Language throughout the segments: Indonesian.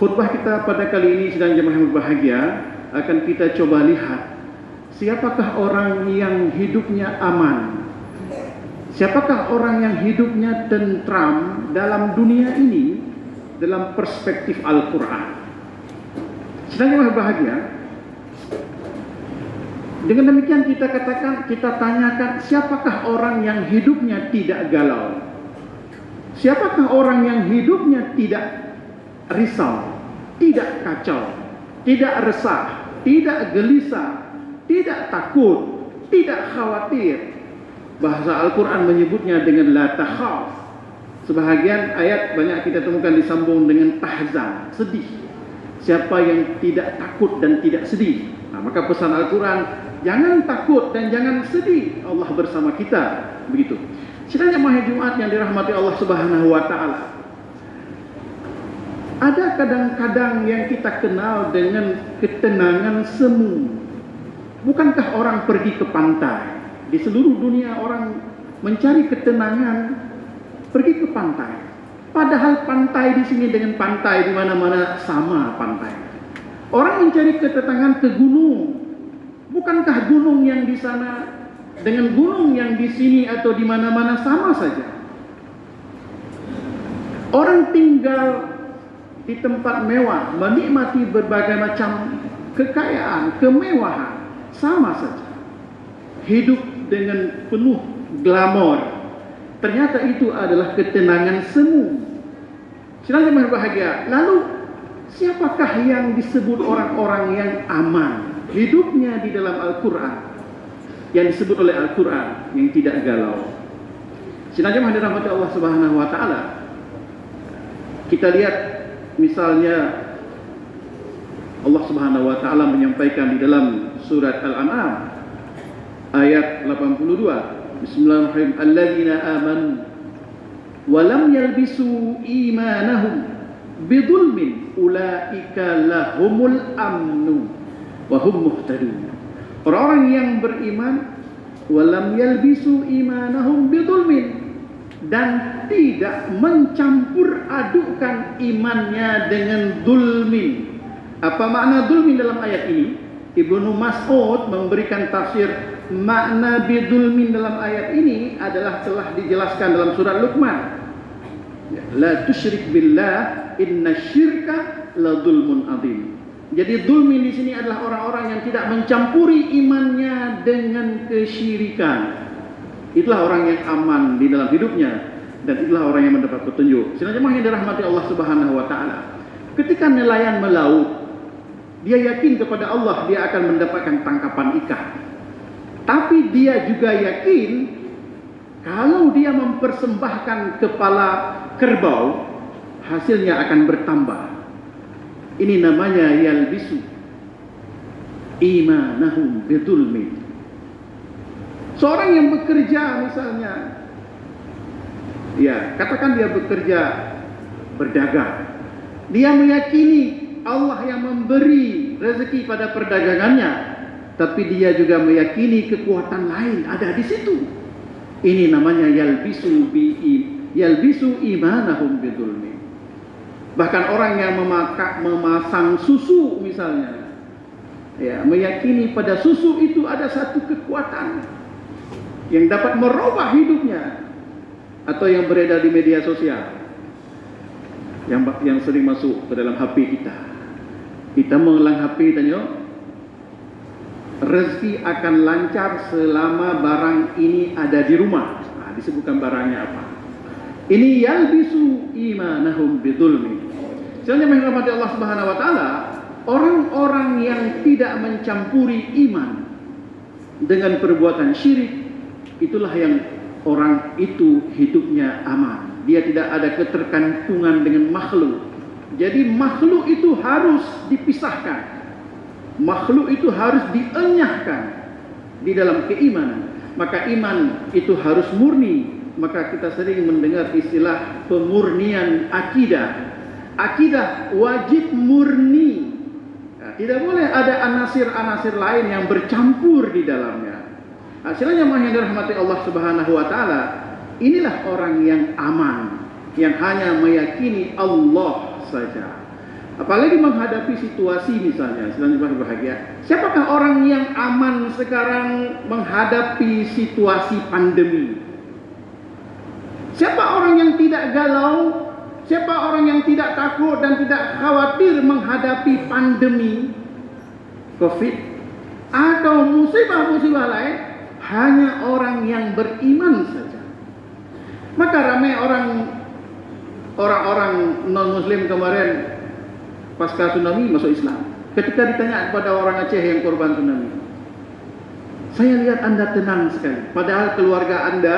Khutbah kita pada kali ini sedang jemaah yang berbahagia akan kita coba lihat siapakah orang yang hidupnya aman, siapakah orang yang hidupnya tentram dalam dunia ini dalam perspektif Al-Quran. Sedang jemaah berbahagia, dengan demikian kita katakan, kita tanyakan siapakah orang yang hidupnya tidak galau, siapakah orang yang hidupnya tidak risau, tidak kacau, tidak resah, tidak gelisah, tidak takut, tidak khawatir. Bahasa Al-Quran menyebutnya dengan la takhaf. Sebahagian ayat banyak kita temukan disambung dengan tahzan, sedih. Siapa yang tidak takut dan tidak sedih? Nah, maka pesan Al-Quran, jangan takut dan jangan sedih, Allah bersama kita. Begitu. Sidang jemaah Jumat yang dirahmati Allah Subhanahu wa taala. Ada kadang-kadang yang kita kenal dengan ketenangan semu. Bukankah orang pergi ke pantai? Di seluruh dunia orang mencari ketenangan, pergi ke pantai. Padahal pantai di sini dengan pantai di mana-mana sama pantai. Orang mencari ketenangan ke gunung. Bukankah gunung yang di sana dengan gunung yang di sini atau di mana-mana sama saja? Orang tinggal di tempat mewah, menikmati berbagai macam kekayaan, kemewahan, sama saja. Hidup dengan penuh glamor, ternyata itu adalah ketenangan semu. Sedang jemaah berbahagia, lalu siapakah yang disebut orang-orang yang aman hidupnya di dalam Al-Quran, yang disebut oleh Al-Quran yang tidak galau? Sedang jemaah dirahmati Allah Subhanahu wa taala, kita lihat misalnya Allah Subhanahu wa taala menyampaikan di dalam surat Al-An'am ayat 82, Bismillahirrahmanirrahim, alladzina amanu wa lam yalbisu imanahum bidzulmin ulaika lahumul amnu wa hum muhtadun. Orang-orang yang beriman wa lam yalbisu imanahum bidzulmin, dan tidak mencampur adukkan imannya dengan zulmin. Apa makna zulmin dalam ayat ini? Ibnu Mas'ud memberikan tafsir makna bidzulmin dalam ayat ini adalah telah dijelaskan dalam surat Luqman. La tusyrik billah innasyirka la dzulmun adzim. Jadi zulmin di sini adalah orang-orang yang tidak mencampuri imannya dengan kesyirikan. Itulah orang yang aman di dalam hidupnya, dan itulah orang yang mendapat petunjuk. Sedang jemaah yang dirahmati Allah Subhanahu wa taala, ketika nelayan melaut, dia yakin kepada Allah dia akan mendapatkan tangkapan ikan. Tapi dia juga yakin kalau dia mempersembahkan kepala kerbau, hasilnya akan bertambah. Ini namanya yalbisu imanahum bidzulmin. Seorang yang bekerja misalnya, ya katakan dia bekerja berdagang, dia meyakini Allah yang memberi rezeki pada perdagangannya, tapi dia juga meyakini kekuatan lain ada di situ. Ini namanya yalbisu imanahum bidzulmin. Bahkan orang yang memasang susu misalnya, ya meyakini pada susu itu ada satu kekuatan yang dapat merubah hidupnya, atau yang beredar di media sosial yang sering masuk ke dalam HP kita. Kita mengulang HP tanya, rezeki akan lancar selama barang ini ada di rumah. Nah, disebutkan barangnya apa. Ini yalbisu imanahum bidzulmi. Sebenarnya menghormati Allah Subhanahu wa taala, orang-orang yang tidak mencampuri iman dengan perbuatan syirik, itulah yang orang itu hidupnya aman. Dia tidak ada ketergantungan dengan makhluk. Jadi makhluk itu harus dipisahkan. Makhluk itu harus dienyahkan di dalam keimanan. Maka iman itu harus murni. Maka kita sering mendengar istilah pemurnian akidah. Akidah wajib murni. Nah, tidak boleh ada anasir-anasir lain yang bercampur di dalamnya. Hasilnya yang dirahmati Allah Subhanahu wa taala, inilah orang yang aman, yang hanya meyakini Allah saja. Apalagi menghadapi situasi misalnya, sedang berbahagia. Siapakah orang yang aman sekarang menghadapi situasi pandemi? Siapa orang yang tidak galau? Siapa orang yang tidak takut dan tidak khawatir menghadapi pandemi COVID atau musibah-musibah lain? Hanya orang yang beriman saja. Maka ramai orang-orang non-muslim kemarin pasca tsunami masuk Islam. Ketika ditanya kepada orang Aceh yang korban tsunami, saya lihat Anda tenang sekali. Padahal keluarga Anda,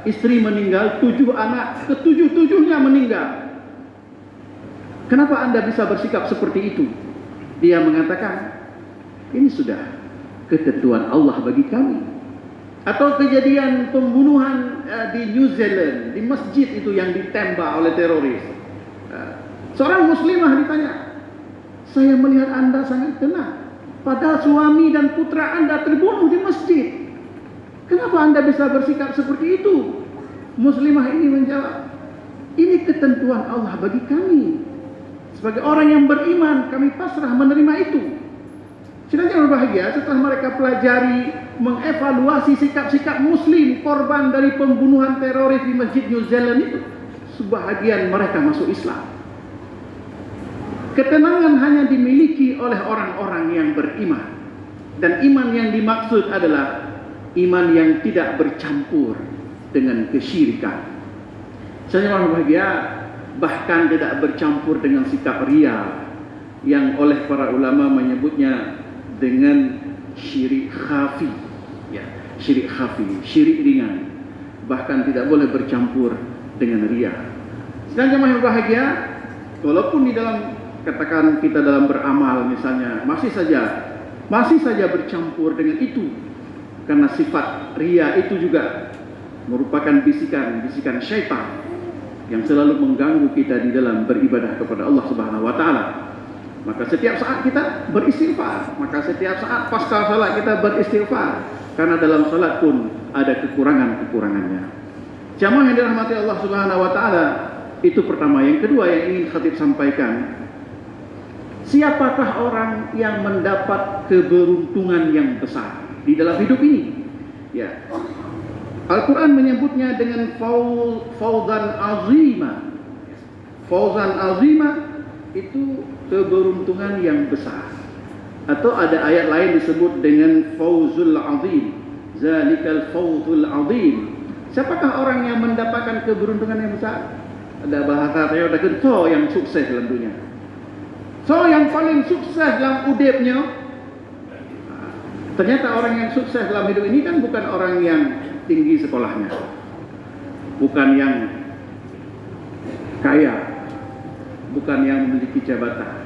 istri meninggal, 7 anak, ketujuh-tujuhnya meninggal. Kenapa Anda bisa bersikap seperti itu? Dia mengatakan, ini sudah ketentuan Allah bagi kami. Atau kejadian pembunuhan di New Zealand, di masjid itu yang ditembak oleh teroris. Seorang muslimah ditanya, saya melihat Anda sangat tenang, padahal suami dan putra Anda terbunuh di masjid. Kenapa Anda bisa bersikap seperti itu? Muslimah ini menjawab, ini ketentuan Allah bagi kami. Sebagai orang yang beriman, kami pasrah menerima itu. Sedangkan berbahagia setelah mereka pelajari, mengevaluasi sikap-sikap muslim korban dari pembunuhan teroris di masjid New Zealand itu, sebahagian mereka masuk Islam. Ketenangan hanya dimiliki oleh orang-orang yang beriman. Dan iman yang dimaksud adalah iman yang tidak bercampur dengan kesyirikan. Saya orang bahagia bahkan tidak bercampur dengan sikap ria yang oleh para ulama menyebutnya dengan syirik khafi. Ya, syirik khafi, syirik ringan. Bahkan tidak boleh bercampur dengan ria. Sedangkan yang bahagia, walaupun di dalam katakan kita dalam beramal misalnya masih saja bercampur dengan itu, karena sifat ria itu juga merupakan bisikan syaitan yang selalu mengganggu kita di dalam beribadah kepada Allah Subhanahu wa taala. Maka setiap saat kita beristighfar, maka setiap saat pasca salat kita beristighfar, karena dalam salat pun ada kekurangannya. Jamaah yang dirahmati Allah Subhanahu wa taala, itu pertama. Yang kedua yang ingin khatib sampaikan, siapakah orang yang mendapat keberuntungan yang besar di dalam hidup ini? Ya, Al-Quran menyebutnya dengan fawzan azimah. Fawzan azimah itu keberuntungan yang besar. Atau ada ayat lain disebut dengan fawzul azim. Zalikal fawzul azim. Siapakah orang yang mendapatkan keberuntungan yang besar? Ada bahasa saya ada yang sukses dalam dunia. So yang paling sukses dalam udipnya, ternyata orang yang sukses dalam hidup ini kan bukan orang yang tinggi sekolahnya, bukan yang kaya, bukan yang memiliki jabatan.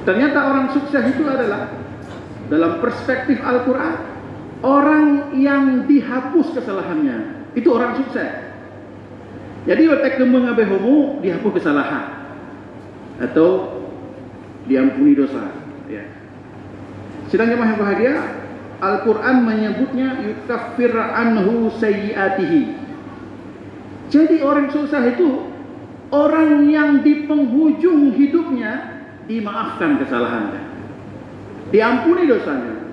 Ternyata orang sukses itu adalah dalam perspektif Al-Quran, orang yang dihapus kesalahannya, itu orang sukses. Jadi waktu mengabai homo dihapus kesalahan atau diampuni dosa, ya. Sedang jemaah yang bahagia, Al-Quran menyebutnya yukaffir anhu sayyiatihi. Jadi orang susah itu orang yang di penghujung hidupnya dimaafkan kesalahannya, diampuni dosanya.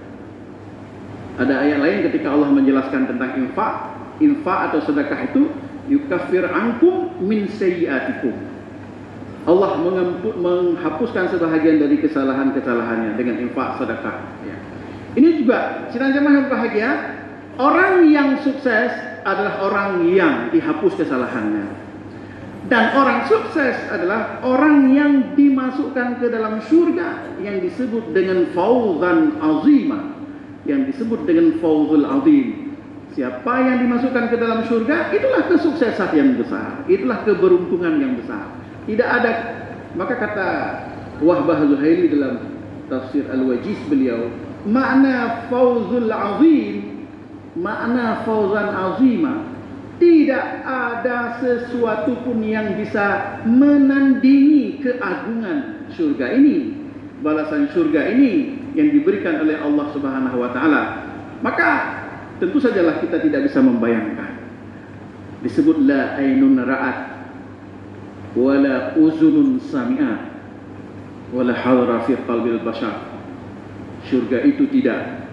Ada ayat lain ketika Allah menjelaskan tentang infak atau sedekah itu, yukaffir ankum min sayyiatikum. Allah menghapuskan sebahagian dari kesalahan-kesalahannya dengan infak sedekah. Ya. Ini juga sedang jemaah yang bahagia, orang yang sukses adalah orang yang dihapus kesalahannya. Dan orang sukses adalah orang yang dimasukkan ke dalam surga yang disebut dengan fawzan azimah, yang disebut dengan fawzul azim. Siapa yang dimasukkan ke dalam surga, itulah kesuksesan yang besar, itulah keberuntungan yang besar. Tidak ada, maka kata Wahbah Zuhaili dalam tafsir Al-Wajiz beliau, makna fawzul azim, makna fawzan azimah, tidak ada sesuatu pun yang bisa menandingi keagungan surga ini, balasan surga ini yang diberikan oleh Allah Subhanahu wa taala. Maka tentu sajalah kita tidak bisa membayangkan. Disebut la ainun ra'at wala uzunun sami'at wala hadra fi qalbil bashar. Surga itu tidak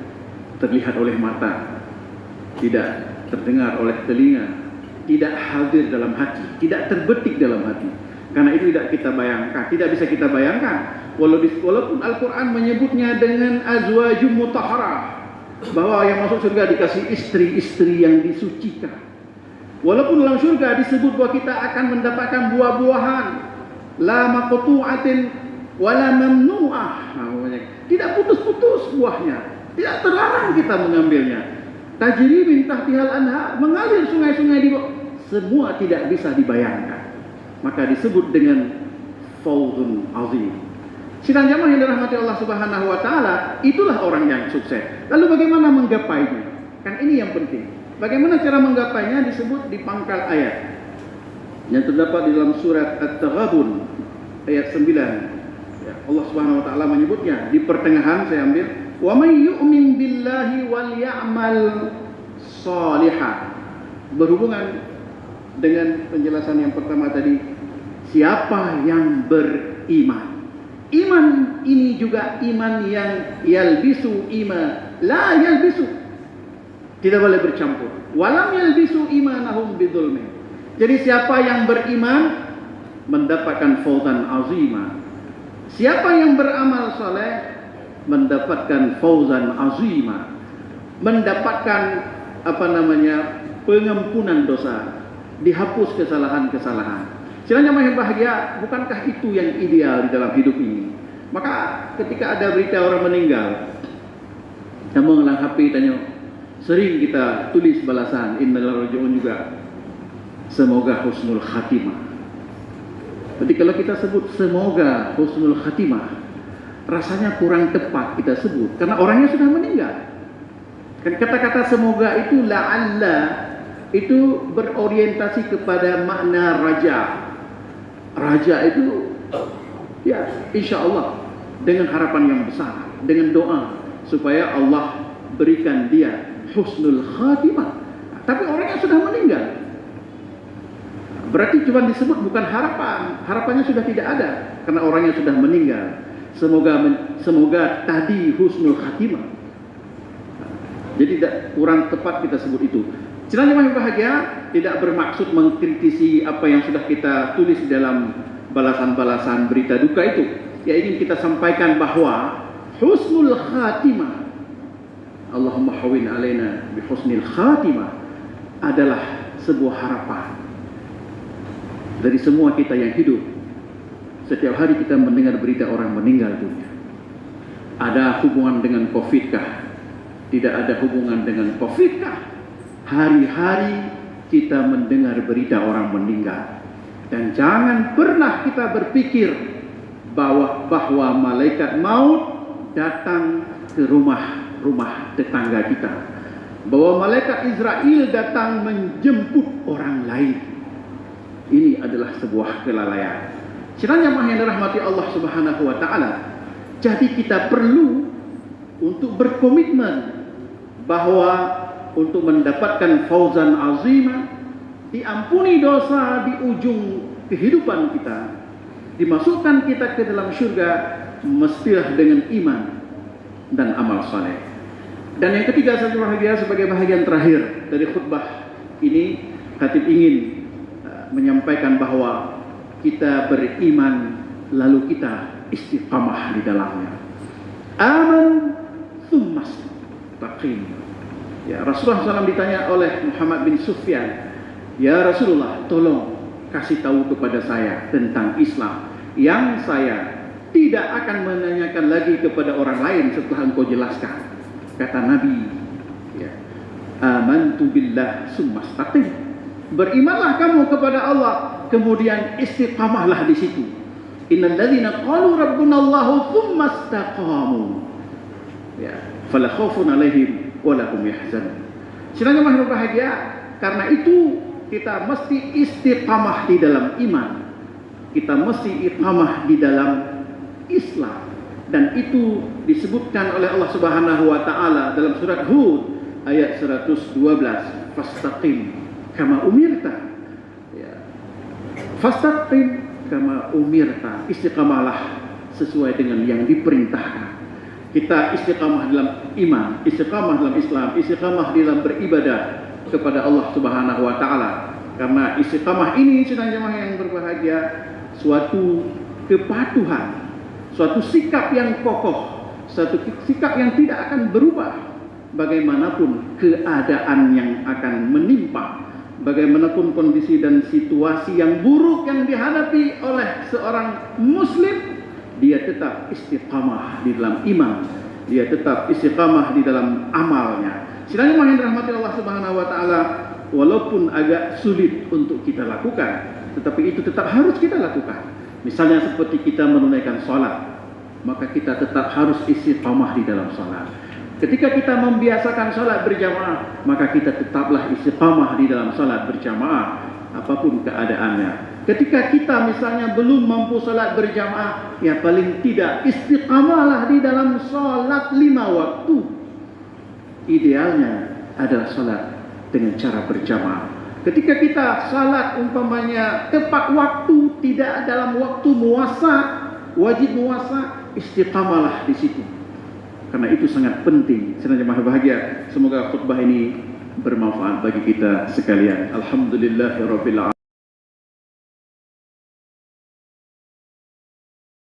terlihat oleh mata, tidak terdengar oleh telinga, tidak hadir dalam hati, tidak terbetik dalam hati. Karena itu tidak kita bayangkan, tidak bisa kita bayangkan. Walaupun Al-Quran menyebutnya dengan azwajum mutahharah, bahwa yang masuk surga dikasih istri-istri yang disucikan. Walaupun dalam surga disebut bahwa kita akan mendapatkan buah-buahan, la maqtu'atin wala mamnu'ah, tidak putus-putus buahnya, tidak terlarang kita mengambilnya. Tajri min tahtihal anhar, mengalir sungai-sungai di bawah. Semua tidak bisa dibayangkan. Maka disebut dengan fawzun azim. Sidang jamaah yang dirahmati Allah Subhanahu wa taala, itulah orang yang sukses. Lalu bagaimana menggapainya? Kan ini yang penting. Bagaimana cara menggapainya disebut di pangkal ayat yang terdapat di dalam surat At-Taghabun ayat 9. Ya, Allah Subhanahu wa taala menyebutnya di pertengahan, saya ambil, wa may yu'min billahi wal ya'mal shalihan. Berhubungan dengan penjelasan yang pertama tadi, siapa yang beriman. Iman ini juga iman yang yalbisu iman, la yalbisu, tidak boleh bercampur. Walam yalbisu imanahum bidzulmi. Jadi siapa yang beriman mendapatkan fawzan azima. Siapa yang beramal saleh mendapatkan fawzan azima, mendapatkan pengampunan dosa, dihapus kesalahan-kesalahan. Silanya yang bahagia, bukankah itu yang ideal di dalam hidup ini? Maka ketika ada berita orang meninggal, kamu ngelang HP tanya, sering kita tulis balasan innal rajiun juga, semoga husnul khatimah. Jadi kalau kita sebut semoga husnul khatimah, rasanya kurang tepat kita sebut karena orangnya sudah meninggal. Kan kata-kata semoga itu la'alla itu berorientasi kepada makna raja. Raja itu ya insya Allah dengan harapan yang besar, dengan doa supaya Allah berikan dia husnul khatimah. Tapi orangnya sudah meninggal, berarti cuma disebut bukan harapan, harapannya sudah tidak ada karena orangnya sudah meninggal. Semoga tadi husnul khatimah. Jadi kurang tepat kita sebut itu. Silanya yang bahagia tidak bermaksud mengkritisi apa yang sudah kita tulis dalam balasan-balasan berita duka itu. Ya, ingin kita sampaikan bahwa husnul khatimah, Allahumma hawin alaina bi husnil khatimah, adalah sebuah harapan dari semua kita yang hidup. Setiap hari kita mendengar berita orang meninggal dunia. Ada hubungan dengan COVID kah? Tidak ada hubungan dengan COVID kah? Hari-hari kita mendengar berita orang meninggal. Dan jangan pernah kita berpikir bahwa malaikat maut datang ke rumah tetangga kita. Bahwa malaikat Israel datang menjemput orang lain. Ini adalah sebuah kelalaian. Kiranya yang dirahmati Allah Subhanahu wa taala. Jadi kita perlu untuk berkomitmen bahwa untuk mendapatkan fauzan azimah, diampuni dosa di ujung kehidupan kita, dimasukkan kita ke dalam syurga, mestilah dengan iman dan amal saleh. Dan yang ketiga, saya bahagia sebagai bahagian terakhir dari khutbah ini, khatib ingin menyampaikan bahwa kita beriman lalu kita istiqamah di dalamnya. Aman tsumma istaqim. Ya, Rasulullah SAW ditanya oleh Muhammad bin Sufyan, ya Rasulullah, tolong kasih tahu kepada saya tentang Islam yang saya tidak akan menanyakan lagi kepada orang lain setelah engkau jelaskan. Kata Nabi, ya, amantu billah tsumma istaqim. Berimanlah kamu kepada Allah, kemudian istiqamahlah di situ. Innal ladzina qalu rabbunallahu tsumma istaqamu, ya, fala khaufun 'alaihim wa lahum yahzanun. Sidang jemaah berbahagia, karena itu kita mesti istiqamah di dalam iman. Kita mesti iqamah di dalam Islam. Dan itu disebutkan oleh Allah Subhanahu wa taala dalam surat Hud ayat 112, fastaqim kama umirta. Ya. Fastaqim kama umirta, istiqamalah sesuai dengan yang diperintahkan. Kita istiqamah dalam iman, istiqamah dalam Islam, istiqamah dalam beribadah kepada Allah Subhanahu wa taala. Karena istiqamah ini, sidang jemaah yang berbahagia, suatu kepatuhan, suatu sikap yang kokoh, suatu sikap yang tidak akan berubah bagaimanapun keadaan yang akan menimpa, bagaimanapun kondisi dan situasi yang buruk yang dihadapi oleh seorang muslim. Dia tetap istiqamah di dalam iman, dia tetap istiqamah di dalam amalnya. Sidang jemaah yang dirahmati Allah Subhanahu wa taala, walaupun agak sulit untuk kita lakukan, tetapi itu tetap harus kita lakukan. Misalnya seperti kita menunaikan salat, maka kita tetap harus istiqamah di dalam salat. Ketika kita membiasakan salat berjamaah, maka kita tetaplah istiqamah di dalam salat berjamaah apapun keadaannya. Ketika kita misalnya belum mampu salat berjamaah, ya paling tidak istiqamahlah di dalam salat 5 waktu. Idealnya adalah salat dengan cara berjamaah. Ketika kita salat umpamanya tepat waktu, tidak dalam waktu muwasa, wajib muwasa, istiqamahlah di situ. Karena itu sangat penting. Sedang jemaah bahagia, semoga khutbah ini bermanfaat bagi kita sekalian. Alhamdulillahirabbil alamin.